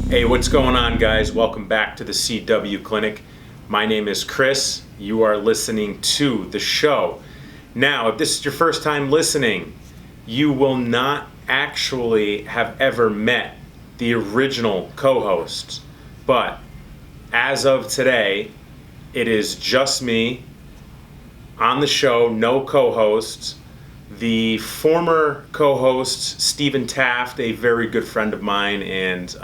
Hey, what's going on, guys? Welcome back to the CW Clinic. My name is Chris. You are listening to the show. Now, if this is your first time listening, you will not actually have ever met the original co-hosts. But as of today, it is just me on the show, no co-hosts. The former co-host, Stephen Taft, a very good friend of mine and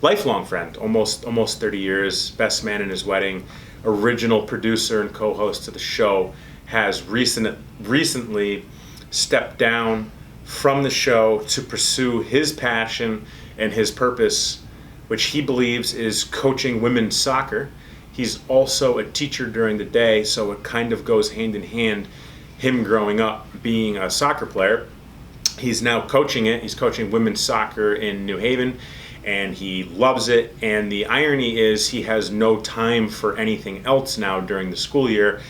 lifelong friend, almost 30 years, best man in his wedding, original producer and co-host of the show, has recently stepped down from the show to pursue his passion and his purpose, which he believes is coaching women's soccer. He's also a teacher during the day, so it kind of goes hand in hand, him growing up being a soccer player. He's now coaching it. He's coaching women's soccer in New Haven, and he loves it. And the irony is he has no time for anything else now during the school year.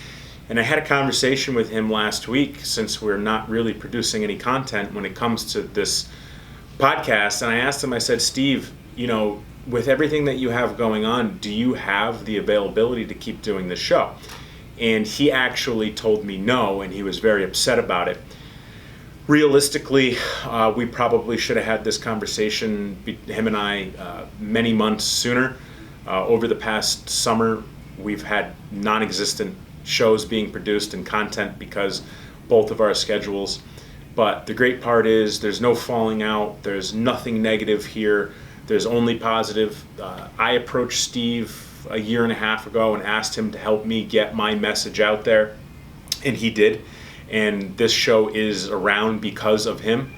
And I had a conversation with him last week, since we're not really producing any content when it comes to this podcast. And I asked him, I said, Steve, with everything that you have going on, do you have the availability to keep doing the show? And he actually told me no, and he was very upset about it. Realistically, we probably should have had this conversation, him and I, many months sooner. Over the past summer, we've had non-existent shows being produced and content because both of our schedules. But the great part is there's no falling out. There's nothing negative here. There's only positive. I approached Steve a year and a half ago and asked him to help me get my message out there, and he did. And this show is around because of him.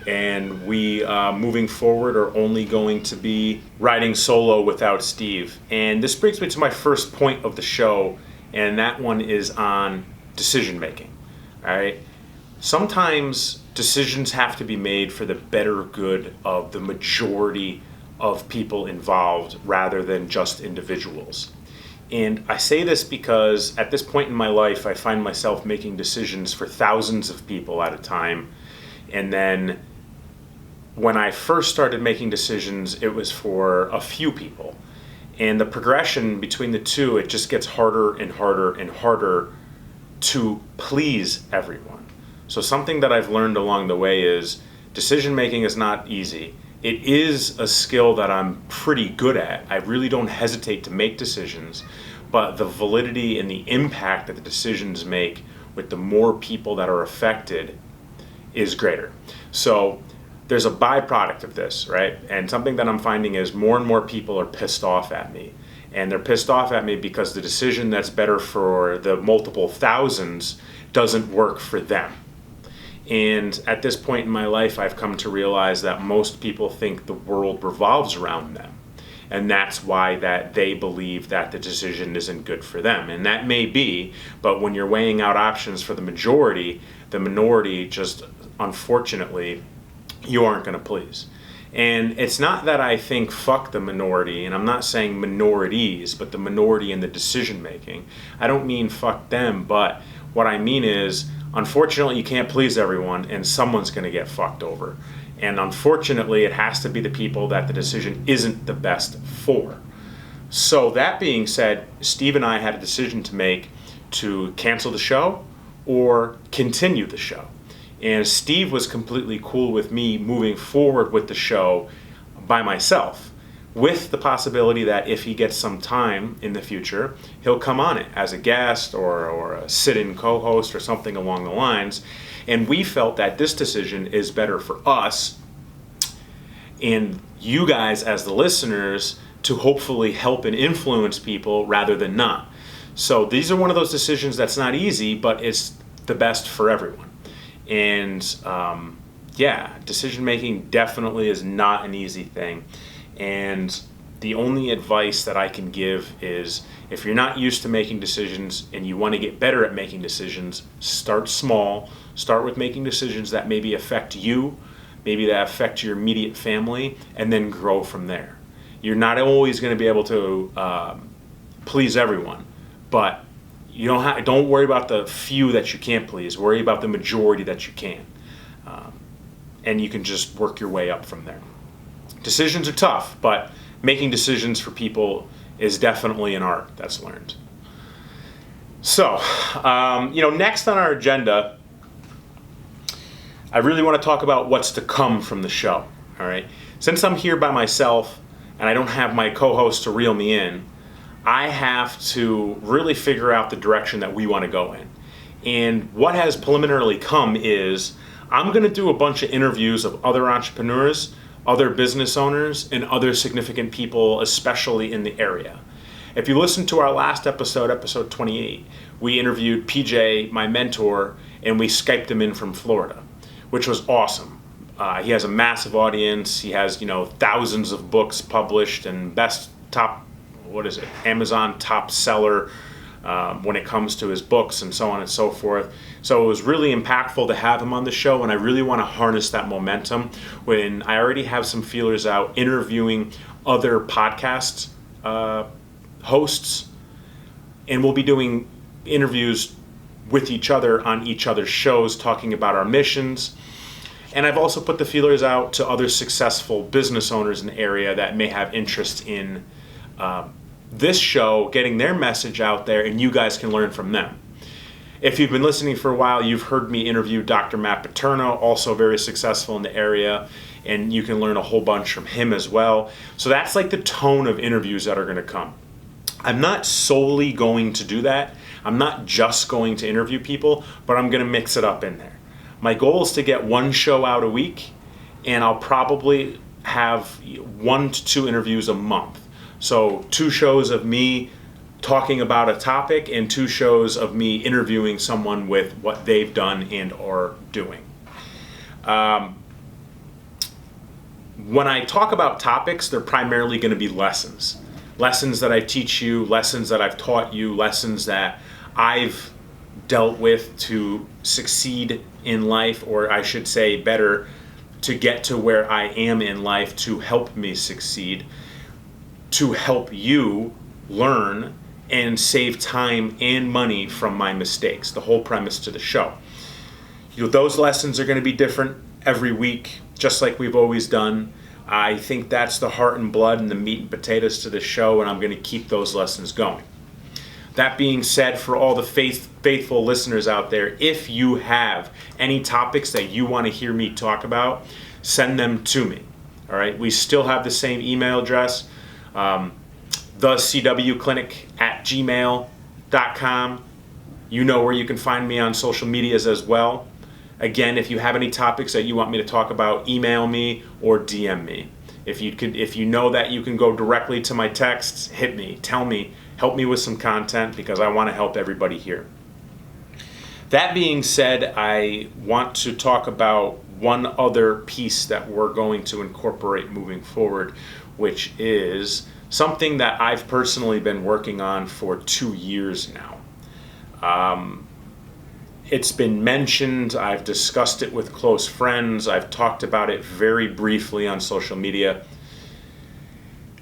And we, moving forward, are only going to be riding solo without Steve. And this brings me to my first point of the show, and that one is on decision making. All right. Sometimes decisions have to be made for the better good of the majority of people involved rather than just individuals. And I say this because at this point in my life, I find myself making decisions for thousands of people at a time. And then when I first started making decisions, it was for a few people. And the progression between the two, it just gets harder and harder and harder to please everyone. So something that I've learned along the way is decision making is not easy. It is a skill that I'm pretty good at. I really don't hesitate to make decisions, but the validity and the impact that the decisions make with the more people that are affected is greater. So there's a byproduct of this, right? And something that I'm finding is more and more people are pissed off at me. And they're pissed off at me because the decision that's better for the multiple thousands doesn't work for them. And at this point in my life, I've come to realize that most people think the world revolves around them. And that's why that they believe that the decision isn't good for them. And that may be, but when you're weighing out options for the majority, the minority just, unfortunately, you aren't going to please. And it's not that I think fuck the minority, and I'm not saying minorities, but the minority in the decision making. I don't mean fuck them, but what I mean is, unfortunately, you can't please everyone, and someone's going to get fucked over. And unfortunately, it has to be the people that the decision isn't the best for. So that being said, Steve and I had a decision to make to cancel the show or continue the show. And Steve was completely cool with me moving forward with the show by myself, with the possibility that if he gets some time in the future, he'll come on it as a guest or a sit-in co-host or something along the lines. And we felt that this decision is better for us and you guys as the listeners to hopefully help and influence people rather than not. So these are one of those decisions that's not easy, but it's the best for everyone. And decision making definitely is not an easy thing. And the only advice that I can give is if you're not used to making decisions and you want to get better at making decisions, start small. Start with making decisions that maybe affect you, maybe that affect your immediate family, and then grow from there. You're not always going to be able to please everyone, but you don't worry about the few that you can't please. Worry about the majority that you can. And you can just work your way up from there. Decisions are tough, but making decisions for people is definitely an art that's learned. So, next on our agenda, I really want to talk about what's to come from the show. All right. Since I'm here by myself and I don't have my co-host to reel me in, I have to really figure out the direction that we want to go in. And what has preliminarily come is I'm going to do a bunch of interviews of other entrepreneurs, other business owners, and other significant people, especially in the area. If you listen to our last episode, episode 28, we interviewed PJ, my mentor, and we Skyped him in from Florida, which was awesome. He has a massive audience. He has, thousands of books published and Amazon top seller when it comes to his books and so on and so forth. So it was really impactful to have him on the show, and I really want to harness that momentum when I already have some feelers out interviewing other podcast hosts, and we'll be doing interviews with each other on each other's shows talking about our missions. And I've also put the feelers out to other successful business owners in the area that may have interest in this show, getting their message out there, and you guys can learn from them. If you've been listening for a while, you've heard me interview Dr. Matt Paterno, also very successful in the area, and you can learn a whole bunch from him as well. So that's like the tone of interviews that are going to come. I'm not solely going to do that. I'm not just going to interview people, but I'm going to mix it up in there. My goal is to get one show out a week, and I'll probably have 1 to 2 interviews a month. So 2 shows of me talking about a topic and 2 shows of me interviewing someone with what they've done and are doing. When I talk about topics, they're primarily going to be lessons. Lessons that I teach you, lessons that I've taught you, lessons that I've dealt with to succeed in life, or I should say better, to get to where I am in life, to help me succeed, to help you learn and save time and money from my mistakes. The whole premise to the show. Those lessons are going to be different every week, just like we've always done. I think that's the heart and blood and the meat and potatoes to the show, and I'm going to keep those lessons going. That being said, for all the faithful listeners out there, if you have any topics that you want to hear me talk about, send them to me. All right, we still have the same email address, thecwclinic@gmail.com. You know where you can find me on social medias as well. Again, if you have any topics that you want me to talk about, email me or DM me. If you know that you can go directly to my texts, hit me, tell me, help me with some content, because I want to help everybody here. That being said, I want to talk about one other piece that we're going to incorporate moving forward, which is something that I've personally been working on for 2 years now. It's been mentioned, I've discussed it with close friends, I've talked about it very briefly on social media.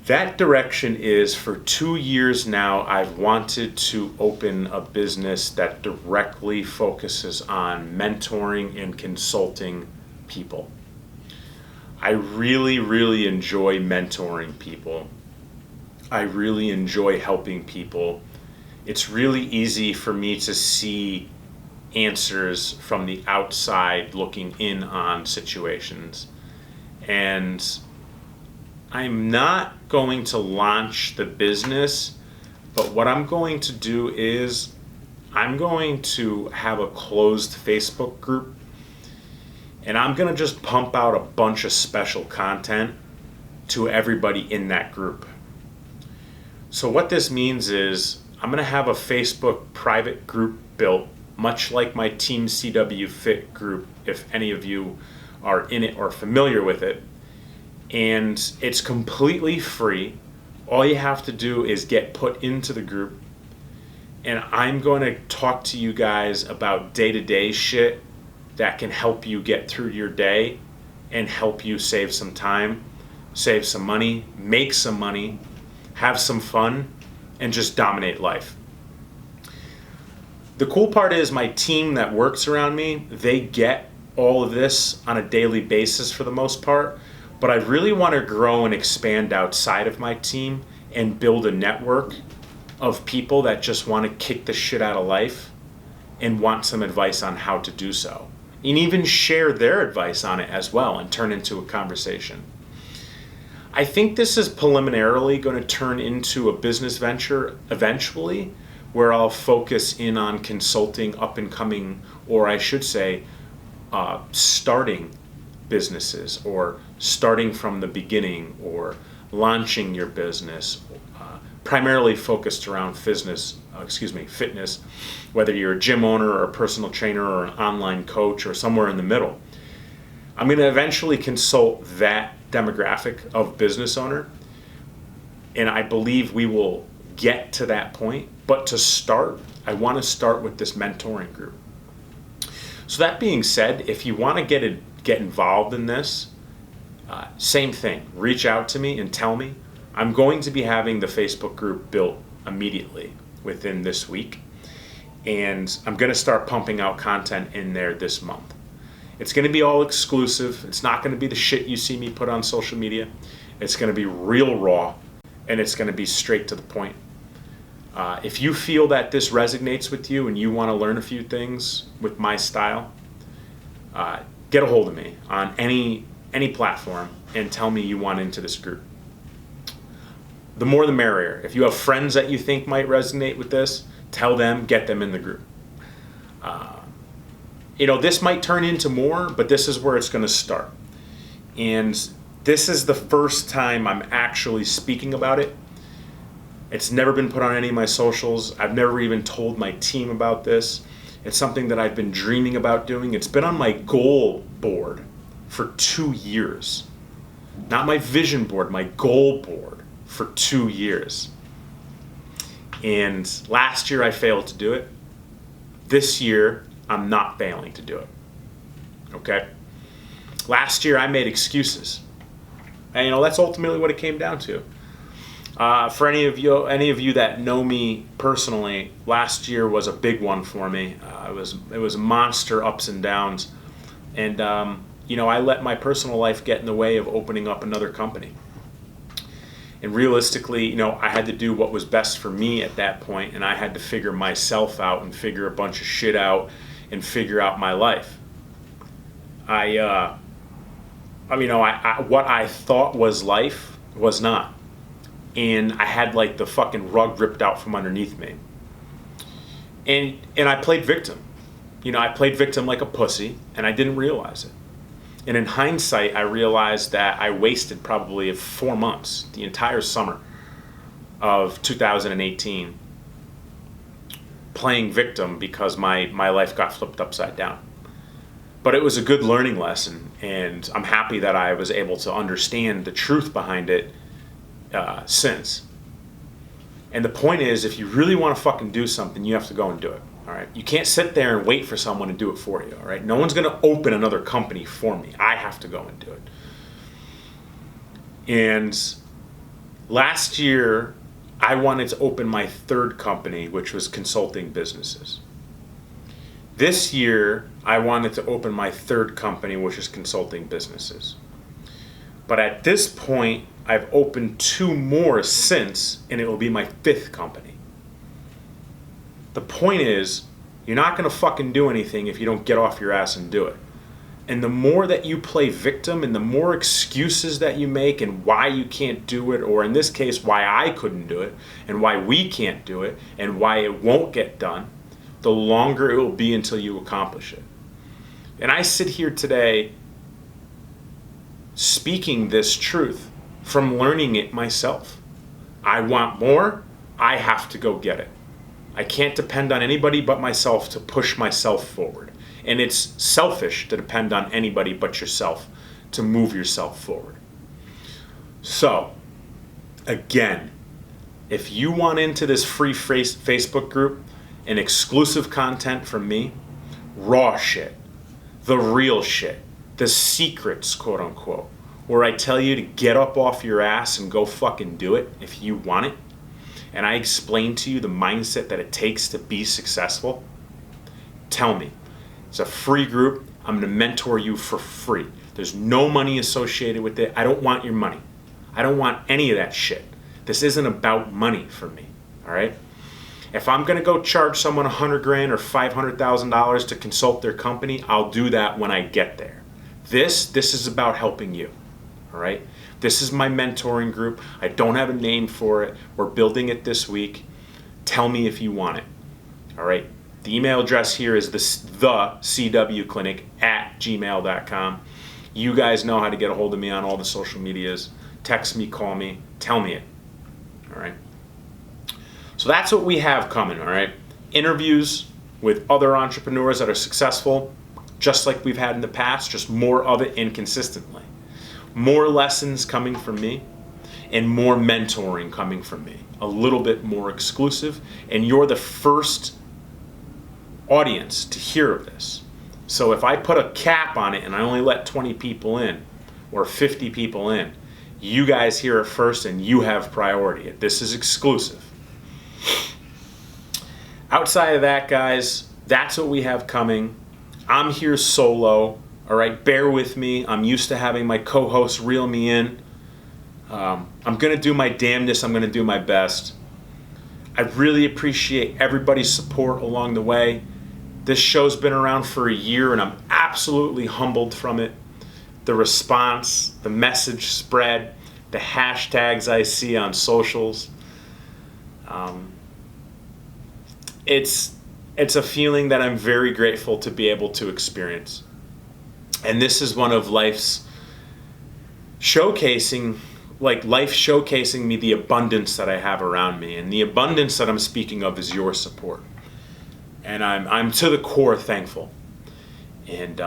That direction is, for 2 years now, I've wanted to open a business that directly focuses on mentoring and consulting people. I really, really enjoy mentoring people. I really enjoy helping people. It's really easy for me to see answers from the outside looking in on situations. And I'm not going to launch the business, but what I'm going to do is I'm going to have a closed Facebook group, and I'm going to just pump out a bunch of special content to everybody in that group. So what this means is I'm going to have a Facebook private group built, much like my Team CW Fit group, if any of you are in it or familiar with it. And it's completely free. All you have to do is get put into the group, and I'm going to talk to you guys about day-to-day shit that can help you get through your day and help you save some time, save some money, make some money, have some fun, and just dominate life. The cool part is my team that works around me, they get all of this on a daily basis for the most part, But I really want to grow and expand outside of my team and build a network of people that just want to kick the shit out of life and want some advice on how to do so. And even share their advice on it as well and turn into a conversation. I think this is preliminarily going to turn into a business venture eventually, where I'll focus in on consulting up and coming, or I should say, starting businesses, or starting from the beginning, or launching your business, primarily focused around fitness, whether you're a gym owner or a personal trainer or an online coach or somewhere in the middle. I'm going to eventually consult that demographic of business owner, and I believe we will get to that point. But to start, I want to start with this mentoring group. So that being said, if you want to get involved in this, same thing. Reach out to me and tell me. I'm going to be having the Facebook group built immediately within this week, and I'm going to start pumping out content in there this month. It's going to be all exclusive. It's not going to be the shit you see me put on social media. It's going to be real raw, and it's going to be straight to the point. If you feel that this resonates with you and you want to learn a few things with my style, get a hold of me on any platform and tell me you want into this group. The more the merrier. If you have friends that you think might resonate with this, tell them, get them in the group. This might turn into more, but this is where it's going to start. And this is the first time I'm actually speaking about it. It's never been put on any of my socials. I've never even told my team about this. It's something that I've been dreaming about doing. It's been on my goal board for 2 years. Not my vision board, my goal board for 2 years. And last year I failed to do it. This year I'm not failing to do it. Okay? Last year I made excuses. And that's ultimately what it came down to. For any of you that know me personally, last year was a big one for me. It was monster ups and downs, and I let my personal life get in the way of opening up another company. And realistically, I had to do what was best for me at that point, and I had to figure myself out and figure a bunch of shit out and figure out my life. What I thought was life was not. And I had like the fucking rug ripped out from underneath me. And I played victim. I played victim like a pussy, and I didn't realize it. And in hindsight, I realized that I wasted probably 4 months, the entire summer of 2018, playing victim because my life got flipped upside down. But it was a good learning lesson, and I'm happy that I was able to understand the truth behind it since. And the point is, if you really want to fucking do something, you have to go and do it. All right. You can't sit there and wait for someone to do it for you. All right. No one's going to open another company for me. I have to go and do it. And last year, I wanted to open my third company, which was consulting businesses. This year, I wanted to open my third company, which is consulting businesses. But at this point, I've opened 2 more since, and it will be my 5th company. The point is, you're not going to fucking do anything if you don't get off your ass and do it. And the more that you play victim and the more excuses that you make and why you can't do it, or in this case, why I couldn't do it, and why we can't do it, and why it won't get done, the longer it will be until you accomplish it. And I sit here today speaking this truth from learning it myself. I want more, I have to go get it. I can't depend on anybody but myself to push myself forward. And it's selfish to depend on anybody but yourself to move yourself forward. So, again, if you want into this free Facebook group and exclusive content from me, raw shit, the real shit, the secrets, quote unquote, where I tell you to get up off your ass and go fucking do it if you want it, and I explain to you the mindset that it takes to be successful, tell me. It's a free group. I'm going to mentor you for free. There's no money associated with it. I don't want your money. I don't want any of that shit. This isn't about money for me, all right? If I'm going to go charge someone $100,000 or $500,000 to consult their company, I'll do that when I get there. This is about helping you, all right? This is my mentoring group. I don't have a name for it. We're building it this week. Tell me if you want it, all right? The email address here is the cwclinic@gmail.com. You guys know how to get a hold of me on all the social medias. Text me, call me, tell me it, all right? So that's what we have coming, all right? Interviews with other entrepreneurs that are successful, just like we've had in the past, just more of it inconsistently. More lessons coming from me and more mentoring coming from me. A little bit more exclusive, and you're the first audience to hear of this. So if I put a cap on it and I only let 20 people in or 50 people in, you guys hear it first and you have priority. This is exclusive. Outside of that, guys, that's what we have coming. I'm here solo, all right? Bear with me. I'm used to having my co-hosts reel me in. I'm going to do my damnedest. I'm going to do my best. I really appreciate everybody's support along the way. This show's been around for a year, and I'm absolutely humbled from it. The response, the message spread, the hashtags I see on socials. It's a feeling that I'm very grateful to be able to experience. And this is one of life's showcasing me the abundance that I have around me. And the abundance that I'm speaking of is your support. And I'm to the core thankful. And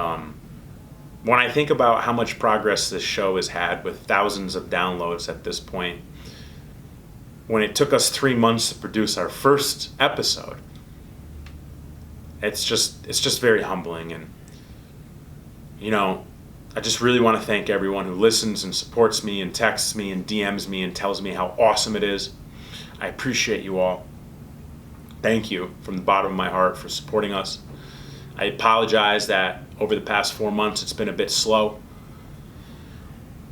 when I think about how much progress this show has had with thousands of downloads at this point, when it took us 3 months to produce our first episode, it's just very humbling. And you know, I just really want to thank everyone who listens and supports me and texts me and DMs me and tells me how awesome it is. I appreciate you all. Thank you from the bottom of my heart for supporting us. I apologize that over the past 4 months it's been a bit slow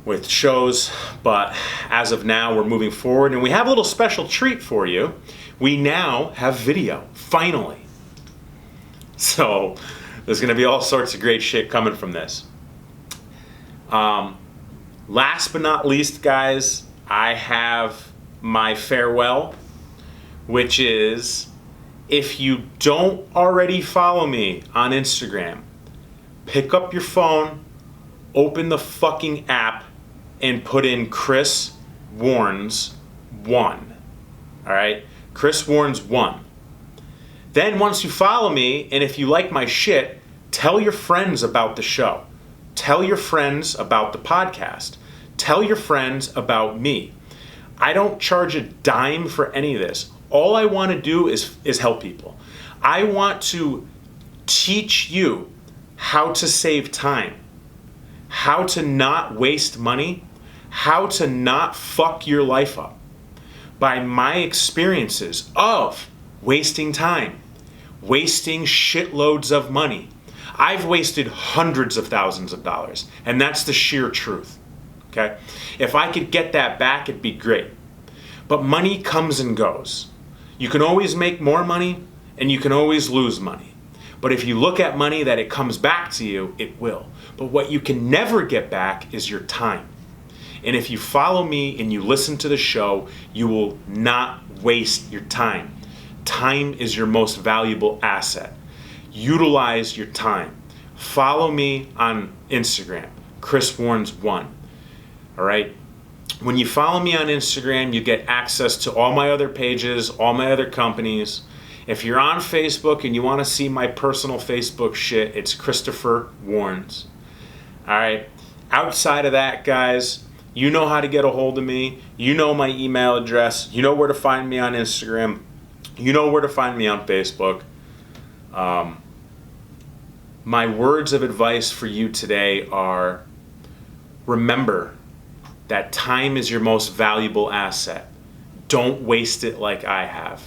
with shows, but as of now we're moving forward, and we have a little special treat for you. We now have video, finally. So there's going to be all sorts of great shit coming from this. Last but not least, guys, I have my farewell, which is, if you don't already follow me on Instagram, pick up your phone, open the fucking app, and put in Chris Warnes 1. All right? Chris Warnes 1. Then once you follow me, and if you like my shit, tell your friends about the show. Tell your friends about the podcast. Tell your friends about me. I don't charge a dime for any of this. All I want to do is help people. I want to teach you how to save time, how to not waste money, how to not fuck your life up by my experiences of wasting time, wasting shitloads of money. I've wasted hundreds of thousands of dollars, and that's the sheer truth, okay? If I could get that back, it'd be great. But money comes and goes. You can always make more money, and you can always lose money. But if you look at money that it comes back to you, it will. But what you can never get back is your time. And if you follow me and you listen to the show, you will not waste your time. Time is your most valuable asset. Utilize your time. Follow me on Instagram, Chris Warnes 1. All right? When you follow me on Instagram, you get access to all my other pages, all my other companies. If you're on Facebook and you want to see my personal Facebook shit, it's Christopher Warnes. All right? Outside of that, guys, you know how to get a hold of me. You know my email address. You know where to find me on Instagram. You know where to find me on Facebook. My words of advice for you today are, remember that time is your most valuable asset. Don't waste it like I have.